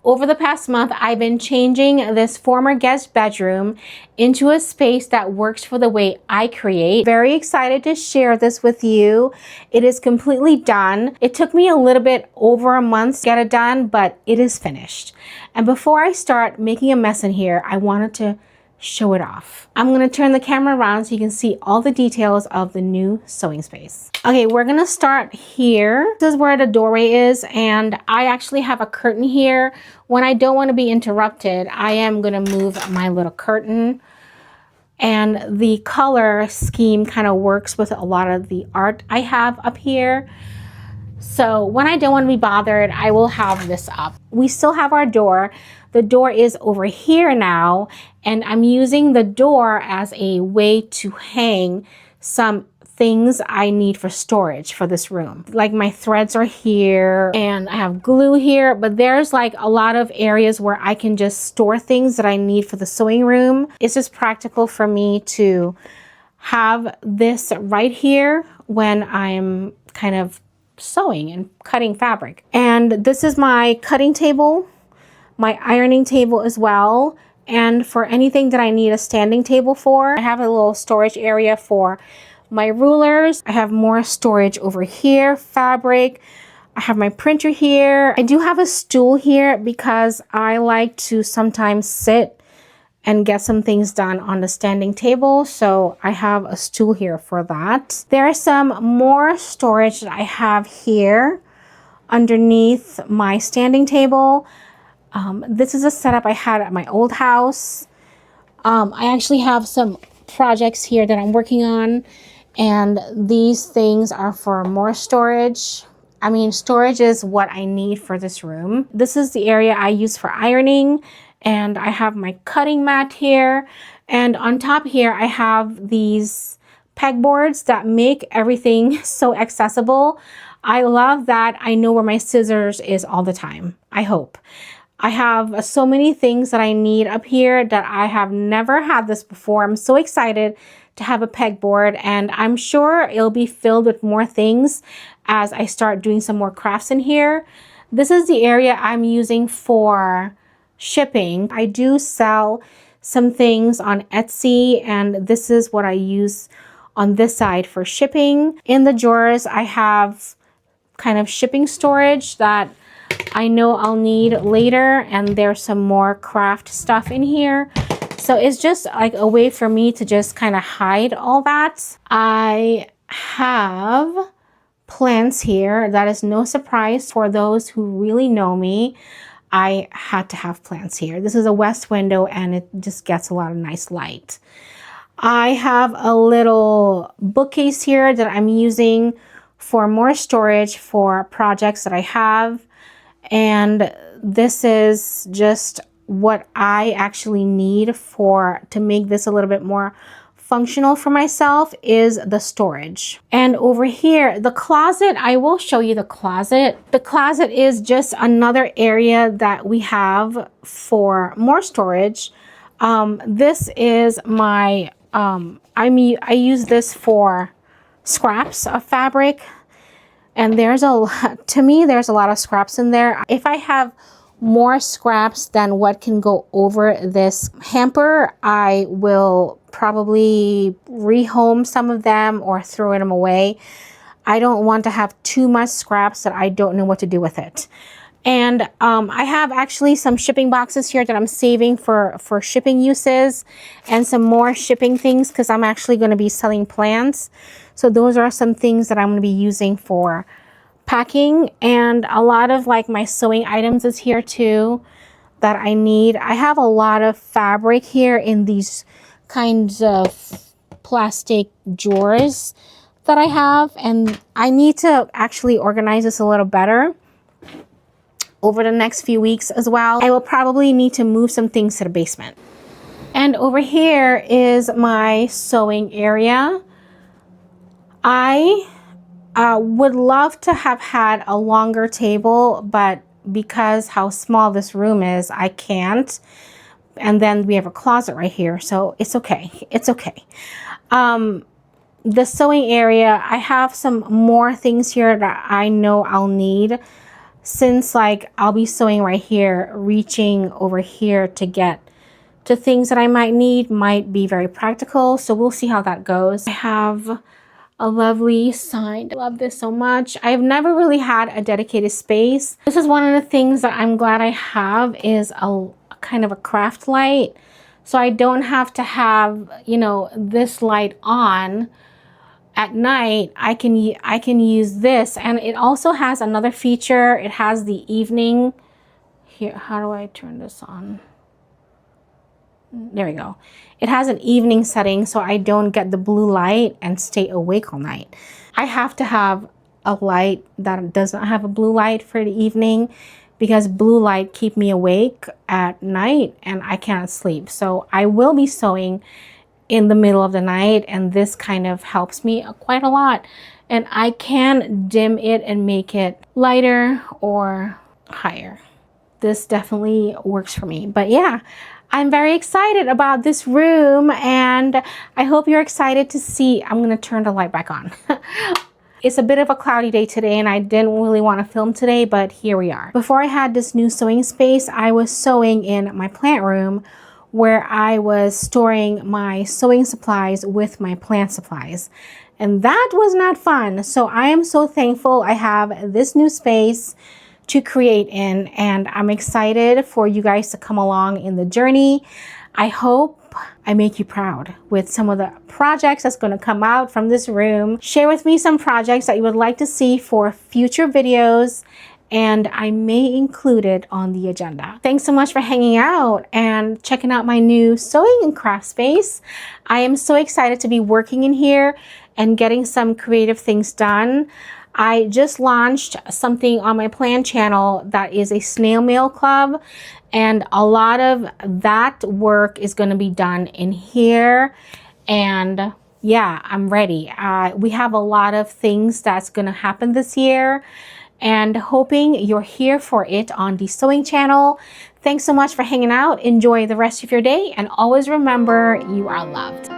Over the past month, I've been changing this former guest bedroom into a space that works for the way I create. Very excited to share this with you. It is completely done. It took me a little bit over a month to get it done, but it is finished. And before I start making a mess in here, I wanted to show it off. I'm going to turn the camera around so you can see all the details of the new sewing space. Okay, we're going to start here. This is where the doorway is, and I actually have a curtain here. When I don't want to be interrupted, I am going to move my little curtain. And the color scheme kind of works with a lot of the art I have up here. So when I don't want to be bothered, I will have this up. We still have our door. The door is over here now, and I'm using the door as a way to hang some things I need for storage for this room. Like my threads are here, and I have glue here, but there's like a lot of areas where I can just store things that I need for the sewing room. It's just practical for me to have this right here when I'm kind of sewing and cutting fabric. And this is my cutting table, my ironing table as well. And for anything that I need a standing table for, I have a little storage area for my rulers. I have more storage over here, fabric. I have my printer here. I do have a stool here because I like to sometimes sit and get some things done on the standing table. So I have a stool here for that. There is some more storage that I have here underneath my standing table. This is a setup I had at my old house. I actually have some projects here that I'm working on, and these things are for more storage. I mean, storage is what I need for this room. This is the area I use for ironing, and I have my cutting mat here. And on top here, I have these pegboards that make everything so accessible. I love that I know where my scissors is all the time, I hope. I have so many things that I need up here that I have never had this before. I'm so excited to have a pegboard, and I'm sure it'll be filled with more things as I start doing some more crafts in here. This is the area I'm using for shipping. I do sell some things on Etsy, and this is what I use on this side for shipping. In the drawers, I have kind of shipping storage that I know I'll need later, and there's some more craft stuff in here. So it's just like a way for me to just kind of hide all that. I have plants here. That is no surprise for those who really know me. I had to have plants here. This is a west window, and it just gets a lot of nice light. I have a little bookcase here that I'm using for more storage for projects that I have. And this is just what I actually need to make this a little bit more functional for myself, is the storage. And over here, the closet, I will show you the closet. The closet is just another area that we have for more storage. This is my, I use this for scraps of fabric. And there's a lot, to me, there's a lot of scraps in there. If I have more scraps than what can go over this hamper, I will probably rehome some of them or throw them away. I don't want to have too much scraps that I don't know what to do with it. And I have actually some shipping boxes here that I'm saving for shipping uses, and some more shipping things because I'm actually going to be selling plants. So those are some things that I'm going to be using for packing. And a lot of like my sewing items is here too that I need. I have a lot of fabric here in these kinds of plastic drawers that I have, and I need to actually organize this a little better over the next few weeks as well. I will probably need to move some things to the basement. And over here is my sewing area. I would love to have had a longer table, but because how small this room is, I can't. And then we have a closet right here, so it's okay. It's okay. The sewing area, I have some more things here that I know I'll need. since like I'll be sewing right here, reaching over here to get to things that I might need might be very practical. So we'll see how that goes. I have a lovely sign. I love this so much. I've never really had a dedicated space. This is one of the things that I'm glad I have, is a kind of a craft light. So I don't have to have, you know, this light on at night. I can use this, and it also has another feature. It has the evening here. How do I turn this on? There we go. It has an evening setting, so I don't get the blue light and stay awake all night. I have to have a light that doesn't have a blue light for the evening, because blue light keep me awake at night and I can't sleep. So I will be sewing in the middle of the night, and this kind of helps me quite a lot. And I can dim it and make it lighter or higher. This definitely works for me. But yeah, I'm very excited about this room, and I hope you're excited to see. I'm going to turn the light back on. It's a bit of a cloudy day today, and I didn't really want to film today, but here we are. Before I had this new sewing space, I was sewing in my plant room, where I was storing my sewing supplies with my plant supplies. And that was not fun. So I am so thankful I have this new space to create in, and I'm excited for you guys to come along in the journey. I hope I make you proud with some of the projects that's going to come out from this room. Share with me some projects that you would like to see for future videos, and I may include it on the agenda. Thanks so much for hanging out and checking out my new sewing and craft space. I am so excited to be working in here and getting some creative things done. I just launched something on my Plan channel that is a snail mail club, and a lot of that work is going to be done in here. And yeah, I'm ready. We have a lot of things that's going to happen this year, and hoping you're here for it on the sewing channel. Thanks so much for hanging out. Enjoy the rest of your day, and always remember, you are loved.